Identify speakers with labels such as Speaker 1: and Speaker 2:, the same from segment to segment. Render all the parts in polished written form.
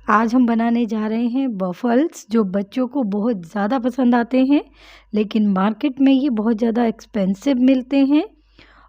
Speaker 1: आज हम बनाने जा रहे हैं वफ़ल्स जो बच्चों को बहुत ज़्यादा पसंद आते हैं, लेकिन मार्केट में ये बहुत ज़्यादा एक्सपेंसिव मिलते हैं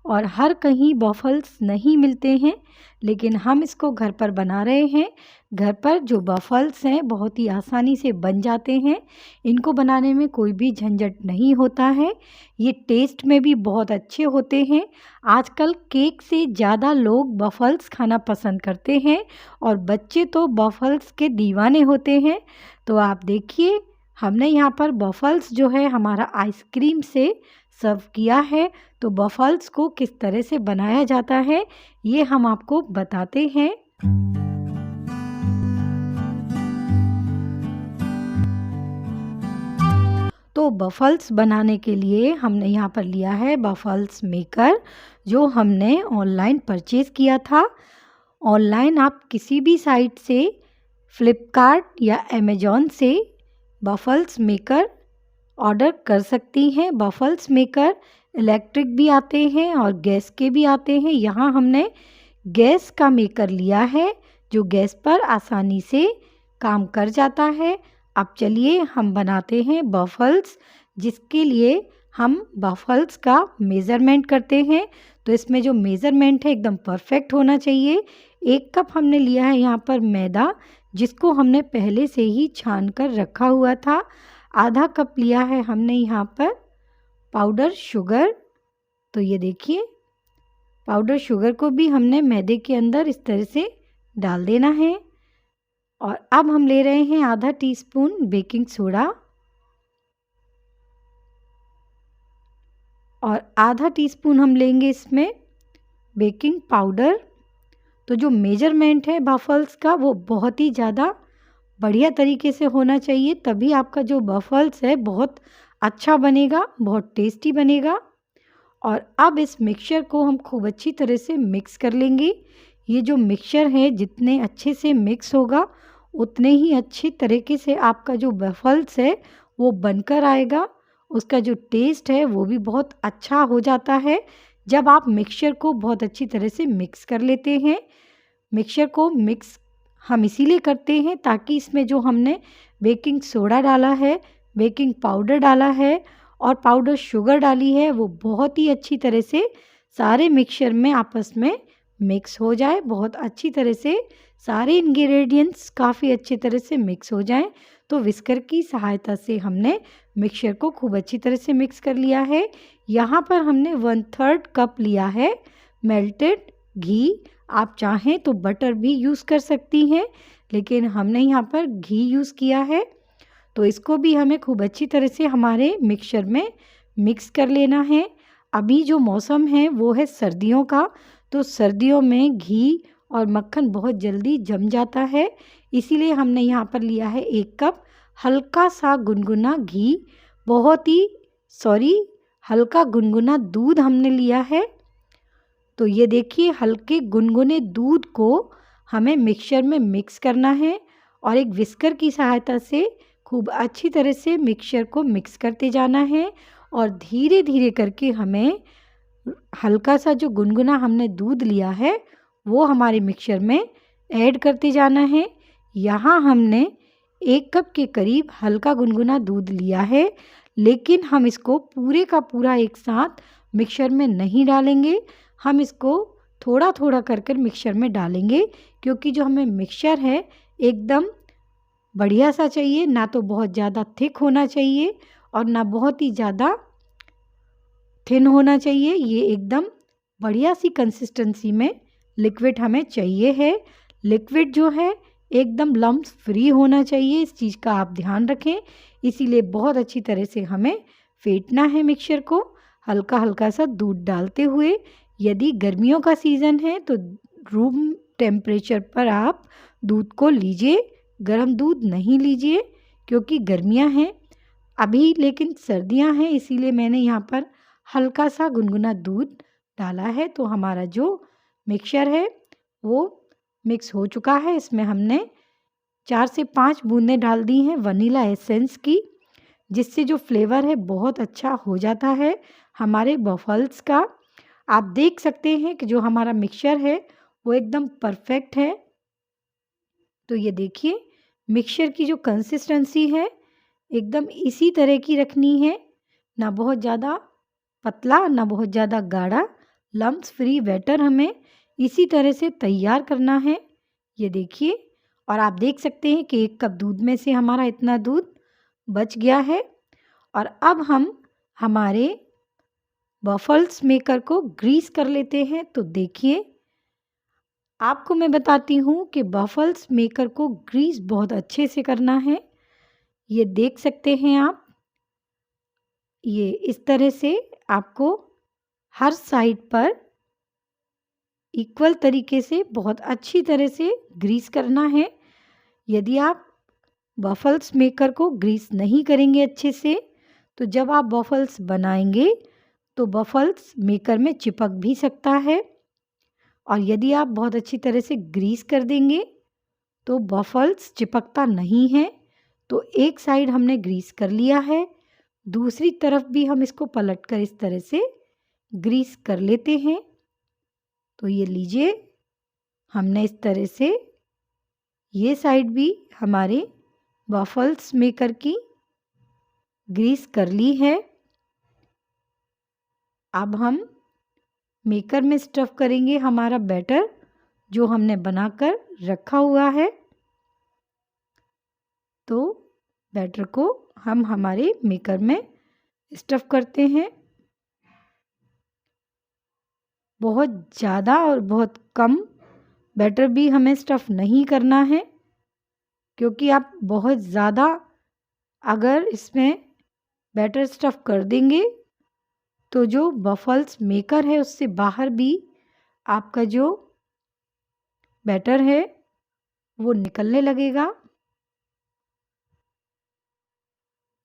Speaker 1: और हर कहीं वफ़ल्स नहीं मिलते हैं, लेकिन हम इसको घर पर बना रहे हैं। घर पर जो वफ़ल्स हैं बहुत ही आसानी से बन जाते हैं। इनको बनाने में कोई भी झंझट नहीं होता है। ये टेस्ट में भी बहुत अच्छे होते हैं। आजकल केक से ज़्यादा लोग वफ़ल्स खाना पसंद करते हैं और बच्चे तो वफ़ल्स के दीवाने होते हैं। तो आप देखिए, हमने यहाँ पर वफ़ल्स जो है हमारा आइसक्रीम से सर्व किया है। तो वफ़ल्स को किस तरह से बनाया जाता है ये हम आपको बताते हैं। तो वफ़ल्स बनाने के लिए हमने यहाँ पर लिया है वफ़ल्स मेकर, जो हमने ऑनलाइन परचेज़ किया था। ऑनलाइन आप किसी भी साइट से, फ्लिपकार्ट या अमेज़न से वफ़ल्स मेकर ऑर्डर कर सकती हैं। वफ़ल्स मेकर इलेक्ट्रिक भी आते हैं और गैस के भी आते हैं। यहाँ हमने गैस का मेकर लिया है जो गैस पर आसानी से काम कर जाता है। अब चलिए हम बनाते हैं वफ़ल्स, जिसके लिए हम वफ़ल्स का मेज़रमेंट करते हैं। तो इसमें जो मेज़रमेंट है एकदम परफेक्ट होना चाहिए। 1 कप हमने लिया है यहाँ पर मैदा, जिसको हमने पहले से ही छान कर रखा हुआ था। आधा कप लिया है हमने यहाँ पर पाउडर शुगर। तो ये देखिए, पाउडर शुगर को भी हमने मैदे के अंदर इस तरह से डाल देना है। और अब हम ले रहे हैं आधा टीस्पून बेकिंग सोडा और आधा टीस्पून हम लेंगे इसमें बेकिंग पाउडर। तो जो मेजरमेंट है वफ़ल्स का वो बहुत ही ज़्यादा बढ़िया तरीके से होना चाहिए, तभी आपका जो वफ़ल्स है बहुत अच्छा बनेगा, बहुत टेस्टी बनेगा। और अब इस मिक्सचर को हम खूब अच्छी तरह से मिक्स कर लेंगे। ये जो मिक्सचर है जितने अच्छे से मिक्स होगा उतने ही अच्छी तरीके से आपका जो वफ़ल्स है वो बनकर आएगा। उसका जो टेस्ट है वो भी बहुत अच्छा हो जाता है जब आप मिक्सचर को बहुत अच्छी तरह से मिक्स कर लेते हैं। मिक्सचर को मिक्स हम इसीलिए करते हैं ताकि इसमें जो हमने बेकिंग सोडा डाला है, बेकिंग पाउडर डाला है और पाउडर शुगर डाली है, वो बहुत ही अच्छी तरह से सारे मिक्सचर में आपस में मिक्स हो जाए। बहुत अच्छी तरह से सारे इंग्रेडिएंट्स काफ़ी अच्छी तरह से मिक्स हो जाएं। तो विस्कर की सहायता से हमने मिक्सचर को खूब अच्छी तरह से मिक्स कर लिया है। यहाँ पर हमने 1/3 कप लिया है मेल्टेड घी। आप चाहें तो बटर भी यूज़ कर सकती हैं, लेकिन हमने यहाँ पर घी यूज़ किया है। तो इसको भी हमें खूब अच्छी तरह से हमारे मिक्सचर में मिक्स कर लेना है। अभी जो मौसम है वो है सर्दियों का, तो सर्दियों में घी और मक्खन बहुत जल्दी जम जाता है, इसीलिए हमने यहाँ पर लिया है 1 कप हल्का सा गुनगुना घी, हल्का गुनगुना दूध हमने लिया है। तो ये देखिए, हल्के गुनगुने दूध को हमें मिक्सचर में मिक्स करना है और एक विस्कर की सहायता से खूब अच्छी तरह से मिक्सचर को मिक्स करते जाना है। और धीरे धीरे करके हमें हल्का सा जो गुनगुना हमने दूध लिया है वो हमारे मिक्सचर में ऐड करते जाना है। यहाँ हमने 1 कप के करीब हल्का गुनगुना दूध लिया है, लेकिन हम इसको पूरे का पूरा एक साथ मिक्सचर में नहीं डालेंगे। हम इसको थोड़ा थोड़ा कर कर मिक्सचर में डालेंगे, क्योंकि जो हमें मिक्सचर है एकदम बढ़िया सा चाहिए, ना तो बहुत ज़्यादा थिक होना चाहिए और ना बहुत ही ज़्यादा थिन होना चाहिए। ये एकदम बढ़िया सी कंसिस्टेंसी में लिक्विड हमें चाहिए है। लिक्विड जो है एकदम लम्प्स फ्री होना चाहिए, इस चीज़ का आप ध्यान रखें। इसीलिए बहुत अच्छी तरह से हमें फेंटना है मिक्सचर को, हल्का हल्का सा दूध डालते हुए। यदि गर्मियों का सीज़न है तो रूम टेम्परेचर पर आप दूध को लीजिए, गर्म दूध नहीं लीजिए, क्योंकि गर्मियां हैं अभी, लेकिन सर्दियां हैं, इसीलिए मैंने यहाँ पर हल्का सा गुनगुना दूध डाला है। तो हमारा जो मिक्सचर है वो मिक्स हो चुका है। इसमें हमने 4 से 5 बूंदें डाल दी हैं वनीला एसेंस की, जिससे जो फ्लेवर है बहुत अच्छा हो जाता है हमारे वफ़ल्स का। आप देख सकते हैं कि जो हमारा मिक्सचर है वो एकदम परफेक्ट है। तो ये देखिए मिक्सचर की जो कंसिस्टेंसी है एकदम इसी तरह की रखनी है, ना बहुत ज़्यादा पतला ना बहुत ज़्यादा गाढ़ा। लम्प्स फ्री बैटर हमें इसी तरह से तैयार करना है। ये देखिए, और आप देख सकते हैं कि 1 कप दूध में से हमारा इतना दूध बच गया है। और अब हम हमारे वफ़ल्स मेकर को ग्रीस कर लेते हैं। तो देखिए, आपको मैं बताती हूँ कि वफ़ल्स मेकर को ग्रीस बहुत अच्छे से करना है। ये देख सकते हैं आप, ये इस तरह से आपको हर साइड पर इक्वल तरीके से बहुत अच्छी तरह से ग्रीस करना है। यदि आप वफ़ल्स मेकर को ग्रीस नहीं करेंगे अच्छे से, तो जब आप वफ़ल्स बनाएंगे तो वफ़ल्स मेकर में चिपक भी सकता है। और यदि आप बहुत अच्छी तरह से ग्रीस कर देंगे तो वफ़ल्स चिपकता नहीं है। तो एक साइड हमने ग्रीस कर लिया है, दूसरी तरफ भी हम इसको पलटकर इस तरह से ग्रीस कर लेते हैं। तो ये लीजिए, हमने इस तरह से ये साइड भी हमारे वफ़ल्स मेकर की ग्रीस कर ली है। अब हम मेकर में स्टफ़ करेंगे हमारा बैटर जो हमने बनाकर रखा हुआ है। तो बैटर को हम हमारे मेकर में स्टफ़ करते हैं। बहुत ज़्यादा और बहुत कम बैटर भी हमें स्टफ़ नहीं करना है, क्योंकि आप बहुत ज़्यादा अगर इसमें बैटर स्टफ़ कर देंगे तो जो वफ़ल्स मेकर है उससे बाहर भी आपका जो बैटर है वो निकलने लगेगा।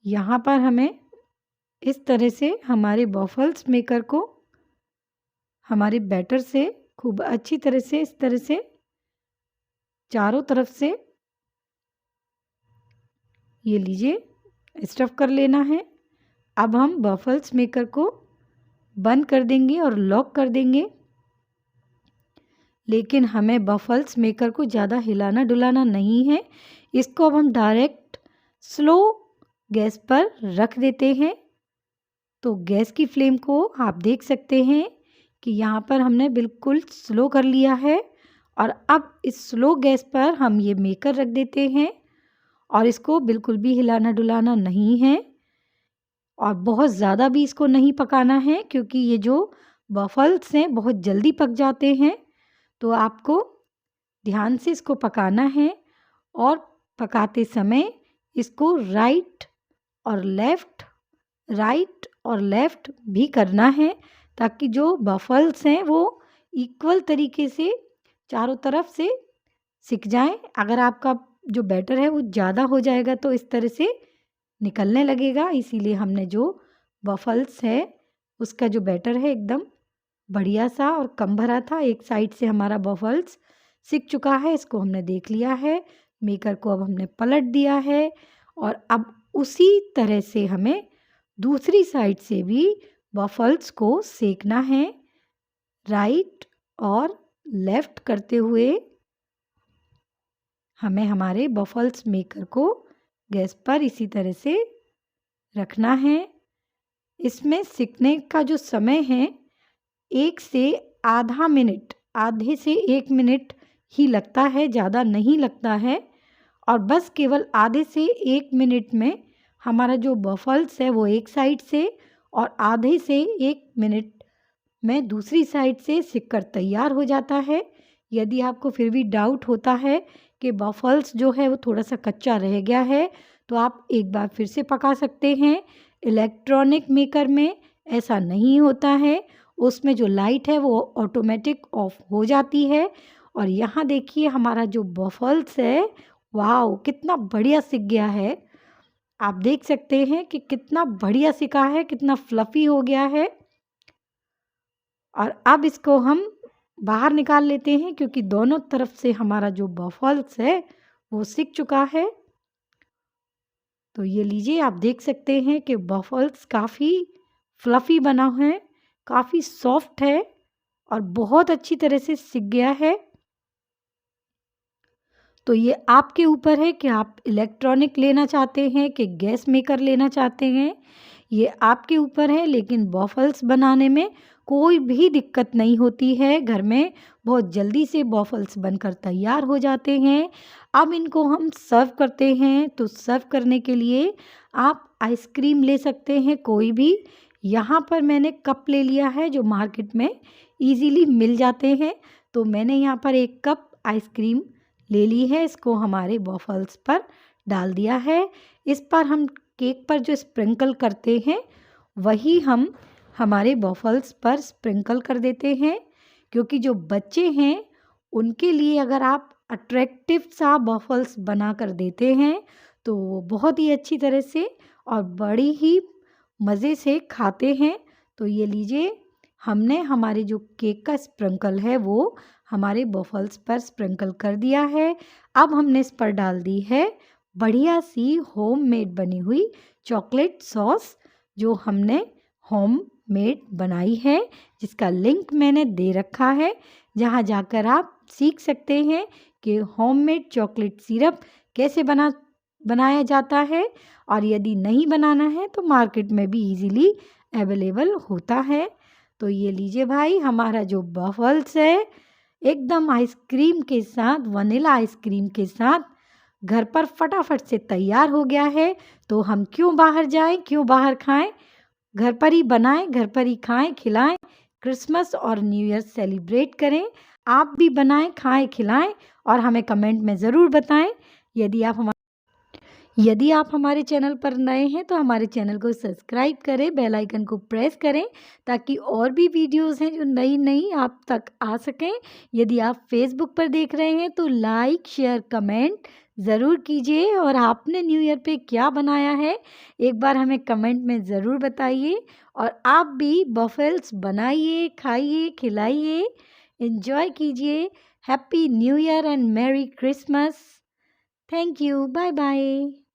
Speaker 1: यहाँ पर हमें इस तरह से हमारे वफ़ल्स मेकर को हमारे बैटर से खूब अच्छी तरह से इस तरह से चारों तरफ से ये लीजिए स्टफ़ कर लेना है। अब हम वफ़ल्स मेकर को बंद कर देंगे और लॉक कर देंगे। लेकिन हमें वफ़ल्स मेकर को ज़्यादा हिलाना डुलाना नहीं है। इसको अब हम डायरेक्ट स्लो गैस पर रख देते हैं। तो गैस की फ्लेम को आप देख सकते हैं कि यहाँ पर हमने बिल्कुल स्लो कर लिया है। और अब इस स्लो गैस पर हम ये मेकर रख देते हैं और इसको बिल्कुल भी हिलाना डुलाना नहीं है और बहुत ज़्यादा भी इसको नहीं पकाना है, क्योंकि ये जो वफ़ल्स हैं बहुत जल्दी पक जाते हैं। तो आपको ध्यान से इसको पकाना है और पकाते समय इसको राइट और लेफ़्ट भी करना है, ताकि जो वफ़ल्स हैं वो इक्वल तरीके से चारों तरफ से सिक जाएं। अगर आपका जो बैटर है वो ज़्यादा हो जाएगा तो इस तरह से निकलने लगेगा। इसीलिए हमने जो वफ़ल्स है उसका जो बैटर है एकदम बढ़िया सा और कम भरा था। एक साइड से हमारा वफ़ल्स सिक चुका है, इसको हमने देख लिया है। मेकर को अब हमने पलट दिया है और अब उसी तरह से हमें दूसरी साइड से भी वफ़ल्स को सेकना है, राइट और लेफ़्ट करते हुए हमें हमारे वफ़ल्स मेकर को गैस पर इसी तरह से रखना है। इसमें सिकने का जो समय है 1 से आधा मिनट, आधे से 1 मिनट ही लगता है, ज़्यादा नहीं लगता है। और बस केवल आधे से 1 मिनट में हमारा जो वफ़ल्स है वो एक साइड से और आधे से 1 मिनट में दूसरी साइड से सिक कर तैयार हो जाता है। यदि आपको फिर भी डाउट होता है कि वफ़ल्स जो है वो थोड़ा-सा कच्चा रह गया है, तो आप एक बार फिर से पका सकते हैं। इलेक्ट्रॉनिक मेकर में ऐसा नहीं होता है, उसमें जो लाइट है वो ऑटोमेटिक ऑफ हो जाती है। और यहाँ देखिए हमारा जो वफ़ल्स है, वाओ! कितना बढ़िया सिक गया है। आप देख सकते हैं कि कितना बढ़िया सिका है, कितना फ्लफ़ी हो गया है। और अब इसको हम बाहर निकाल लेते हैं, क्योंकि दोनों तरफ से हमारा जो वफ़ल्स है वो सिक चुका है। तो ये लीजिए, आप देख सकते हैं कि वफ़ल्स काफ़ी फ्लफ़ी बना है, काफ़ी सॉफ्ट है और बहुत अच्छी तरह से सिक गया है। तो ये आपके ऊपर है कि आप इलेक्ट्रॉनिक लेना चाहते हैं कि गैस मेकर लेना चाहते हैं, ये आपके ऊपर है। लेकिन वॉफ़ल्स बनाने में कोई भी दिक्कत नहीं होती है, घर में बहुत जल्दी से वॉफ़ल्स बनकर तैयार हो जाते हैं। अब इनको हम सर्व करते हैं, तो सर्व करने के लिए आप आइसक्रीम ले सकते हैं कोई भी। यहाँ पर मैंने कप ले लिया है जो मार्केट में ईज़िली मिल जाते हैं, तो मैंने यहाँ पर 1 कप आइसक्रीम ले ली है, इसको हमारे वॉफ़ल्स पर डाल दिया है। इस पर हम केक पर जो स्प्रिंकल करते हैं वही हम हमारे वॉफ़ल्स पर स्प्रिंकल कर देते हैं, क्योंकि जो बच्चे हैं उनके लिए अगर आप अट्रैक्टिव सा वॉफ़ल्स बना कर देते हैं तो वो बहुत ही अच्छी तरह से और बड़ी ही मज़े से खाते हैं। तो ये लीजिए, हमने हमारे जो केक का स्प्रिंकल है वो हमारे वॉफ़ल्स पर स्प्रिंकल कर दिया है। अब हमने इस पर डाल दी है बढ़िया सी होममेड बनी हुई चॉकलेट सॉस, जो हमने होममेड बनाई है, जिसका लिंक मैंने दे रखा है, जहाँ जाकर आप सीख सकते हैं कि होममेड चॉकलेट सिरप कैसे बनाया जाता है। और यदि नहीं बनाना है तो मार्केट में भी इजीली अवेलेबल होता है। तो ये लीजिए भाई, हमारा जो वॉफ़ल्स है एकदम आइसक्रीम के साथ, वनीला आइसक्रीम के साथ घर पर फटाफट से तैयार हो गया है। तो हम क्यों बाहर जाएं, क्यों बाहर खाएं, घर पर ही बनाएं, घर पर ही खाएं, खिलाएं, क्रिसमस और न्यू ईयर सेलिब्रेट करें। आप भी बनाएं, खाएं, खिलाएं और हमें कमेंट में ज़रूर बताएं। यदि आप हमारे चैनल पर नए हैं तो हमारे चैनल को सब्सक्राइब करें, बेल आइकन को प्रेस करें, ताकि और भी वीडियोस हैं जो नई आप तक आ सकें। यदि आप फेसबुक पर देख रहे हैं तो लाइक, शेयर, कमेंट ज़रूर कीजिए। और आपने न्यू ईयर पे क्या बनाया है एक बार हमें कमेंट में ज़रूर बताइए। और आप भी वॉफ़ल्स बनाइए, खाइए, खिलाइए, एंजॉय कीजिए। Happy new year and merry Christmas. Thank you. Bye bye.